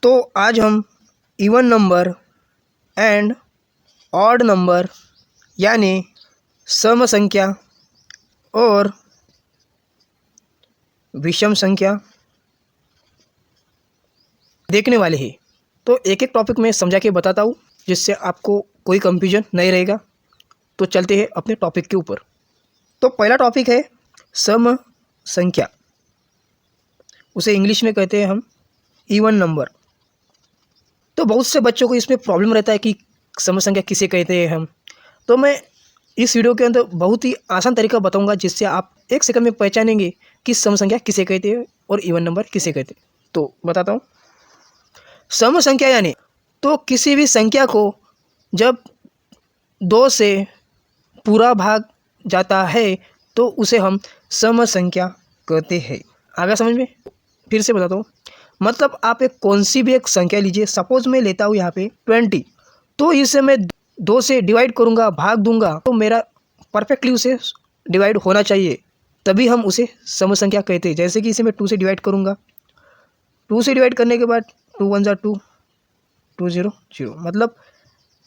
तो आज हम even number and odd number यानी सम संख्या और विषम संख्या देखने वाले हैं। तो एक एक टॉपिक में समझा के बताता हूँ जिससे आपको कोई कंफ्यूजन नहीं रहेगा। तो चलते हैं अपने टॉपिक के ऊपर। तो पहला टॉपिक है सम संख्या, उसे इंग्लिश में कहते हैं हम इवन नंबर। तो बहुत से बच्चों को इसमें प्रॉब्लम रहता है कि सम संख्या किसे कहते हैं हम। तो मैं इस वीडियो के अंदर बहुत ही आसान तरीका बताऊंगा जिससे आप एक सेकंड में पहचानेंगे कि सम संख्या किसे कहते हैं और इवन नंबर किसे कहते हैं। तो बताता हूँ। सम संख्या यानी तो किसी भी संख्या को जब 2 से पूरा भाग जाता है तो उसे हम सम संख्या कहते हैं। आगे समझ में? फिर से बताता हूँ। मतलब आप एक कौन सी भी एक संख्या लीजिए, सपोज मैं लेता हूँ यहाँ पे 20, तो इसे मैं 2 से डिवाइड करूँगा, भाग दूंगा, तो मेरा परफेक्टली उसे डिवाइड होना चाहिए, तभी हम उसे सम संख्या कहते हैं। जैसे कि इसे मैं 2 से डिवाइड करूँगा, 2 से डिवाइड करने के बाद 2 1 जा 2, 2 0 0, मतलब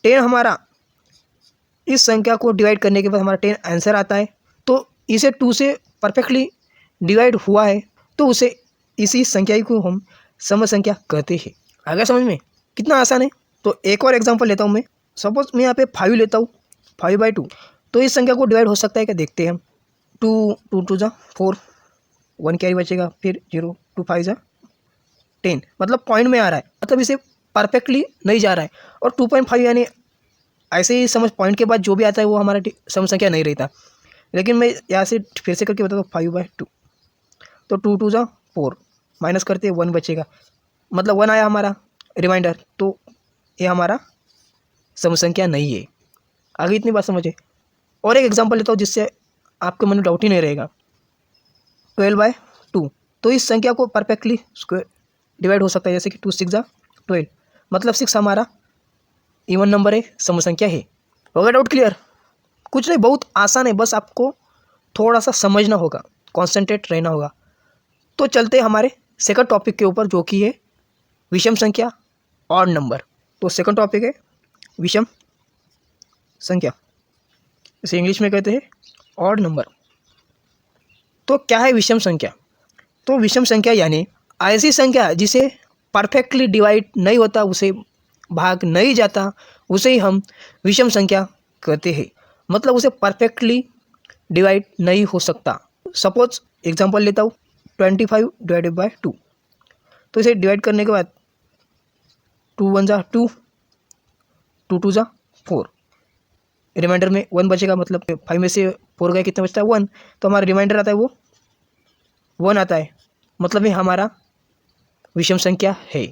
10 हमारा इस संख्या को डिवाइड करने के बाद हमारा 10 आंसर आता है। तो इसे 2 से परफेक्टली डिवाइड हुआ है तो उसे इसी संख्या को हम सम संख्या कहते हैं। आगे समझ में? कितना आसान है। तो एक और एग्जांपल लेता हूँ मैं। सपोज मैं यहाँ पे 5 लेता हूँ, 5/2। तो इस संख्या को डिवाइड हो सकता है क्या, देखते हैं हम। 2 2 2 जा 4, 1 कैरी बचेगा, फिर 0 2 5 जा 10, मतलब पॉइंट में आ रहा है, मतलब इसे परफेक्टली नहीं जा रहा है। और 2.5 यानी ऐसे ही समझ, पॉइंट के बाद जो भी आता है वो हमारा सम संख्या नहीं रहता। लेकिन मैं यहाँ से फिर से करके बताता हूँ। 5/2, तो 2 2 जा 4, माइनस करते 1 बचेगा, मतलब 1 आया हमारा रिमाइंडर, तो ये हमारा सम संख्या नहीं है। आगे इतनी बात समझे। और एक एग्जांपल लेता हूँ जिससे आपके मन में डाउट ही नहीं रहेगा। 12/2, तो इस संख्या को परफेक्टली डिवाइड हो सकता है, जैसे कि 2 6 जा 12, मतलब 6 हमारा इवन नंबर है, सम संख्या है। हो गया डाउट क्लियर? कुछ नहीं, बहुत आसान है, बस आपको थोड़ा सा समझना होगा, कॉन्सेंट्रेट रहना होगा। तो चलते हैं हमारे सेकंड टॉपिक के ऊपर, जो कि है विषम संख्या, ऑड नंबर। तो सेकंड टॉपिक है विषम संख्या, इसे इंग्लिश में कहते हैं ऑड नंबर। तो क्या है विषम संख्या? तो विषम संख्या यानी ऐसी संख्या जिसे परफेक्टली डिवाइड नहीं होता, उसे भाग नहीं जाता, उसे ही हम विषम संख्या कहते हैं। मतलब उसे परफेक्टली डिवाइड नहीं हो सकता। सपोज एग्जांपल लेता हूँ, 25/2। तो इसे डिवाइड करने के बाद 2 1 जा 2, 2 2 जा 4, रिमाइंडर में 1 बचेगा, मतलब 5 में से 4 गया, कितना बचता है 1, तो हमारा रिमाइंडर आता है वो 1 आता है, मतलब ये हमारा विषम संख्या है,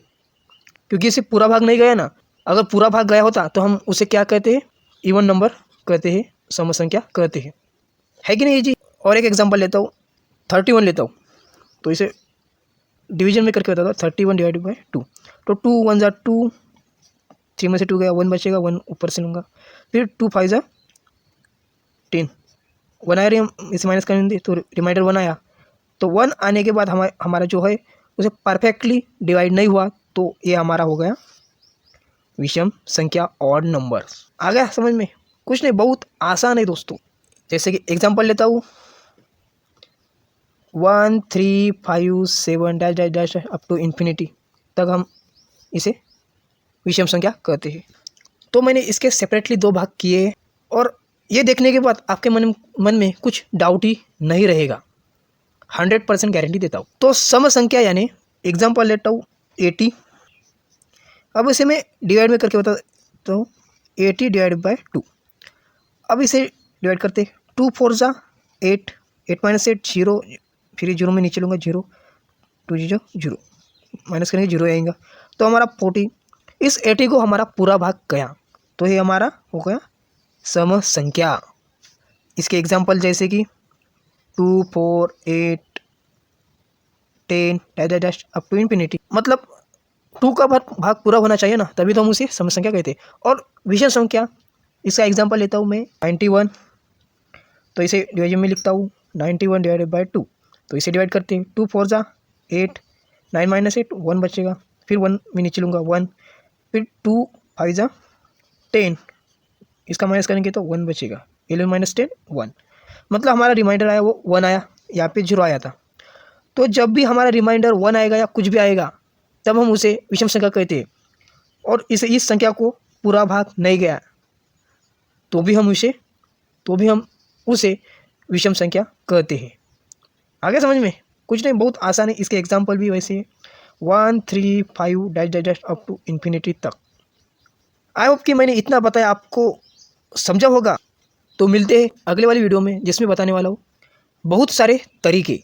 क्योंकि इसे पूरा भाग नहीं गया ना। अगर पूरा भाग गया होता तो हम उसे क्या कहते हैं, इवन नंबर कहते हैं, सम संख्या कहते हैं, है कि नहीं जी। और एक एग्जांपल लेता हूँ, 31 लेता हूँ, तो इसे डिवीजन में करके बताता हूँ। 31/2, तो 2 1 जा 2, 3 में से 2 गया, 1 बचेगा, 1 ऊपर से लूँगा, फिर 2 5 जा 10, 1 आया, इसे माइनस करने दे, तो रिमाइंडर 1 आया। तो 1 आने के बाद हमारा जो है उसे परफेक्टली डिवाइड नहीं हुआ, तो ये हमारा हो गया विषम संख्या, ऑड नंबर। आ गया समझ में? कुछ नहीं, बहुत आसान है दोस्तों। जैसे कि एग्जांपल लेता हूँ, 1 3 5 7 dash dash dash up to infinity तक हम इसे विषम संख्या कहते हैं। तो मैंने इसके सेपरेटली 2 भाग किए, और ये देखने के बाद आपके मन में कुछ डाउट ही नहीं रहेगा, 100% गारंटी देता हूँ। तो सम संख्या यानी एग्जांपल लेता हूँ 80। अब इसे मैं डिवाइड में करके बताता हूँ, 80/2। अब इसे डिवाइड करते, 2 4 जा 8, 8 - 8 0, फिर 0 में नीचे लूँगा 0, 2 0 0, माइनस करेंगे 0 आएगा, तो हमारा 40। इस 80 को हमारा पूरा भाग गया, तो ये हमारा हो गया सम संख्या। इसके एग्जांपल जैसे कि 2 4 8 10 dash dash up to infinity, मतलब 2 का भाग पूरा होना चाहिए ना, तभी तो हम उसे सम संख्या कहते हैं। और विषम संख्या, इसका एग्जांपल लेता हूँ मैं 91, तो इसे डिवीजन में लिखता हूँ 91/2, तो इसे डिवाइड करते हैं, 2 4 जा 8, 9 - 8 1 बचेगा, फिर 1 मैं नीचे लूँगा 1, फिर 2 5 जा 10, इसका माइनस करेंगे तो 1 बचेगा, 11 माइनस 10 1, मतलब हमारा रिमाइंडर आया वो 1 आया, यहाँ पे 0 आया था। तो जब भी हमारा रिमाइंडर 1 आएगा या कुछ भी आएगा तब हम उसे विषम संख्या कहते हैं, और इस संख्या को पूरा भाग नहीं गया तो भी हम उसे विषम संख्या कहते हैं। आगे समझ में? कुछ नहीं, बहुत आसान है, इसके एग्जाम्पल भी वैसे है 1 3 5 dash dash dash up to infinity तक। आई होप कि मैंने इतना बताया आपको समझा होगा। तो मिलते हैं अगले वाली वीडियो में जिसमें बताने वाला हूँ बहुत सारे तरीके।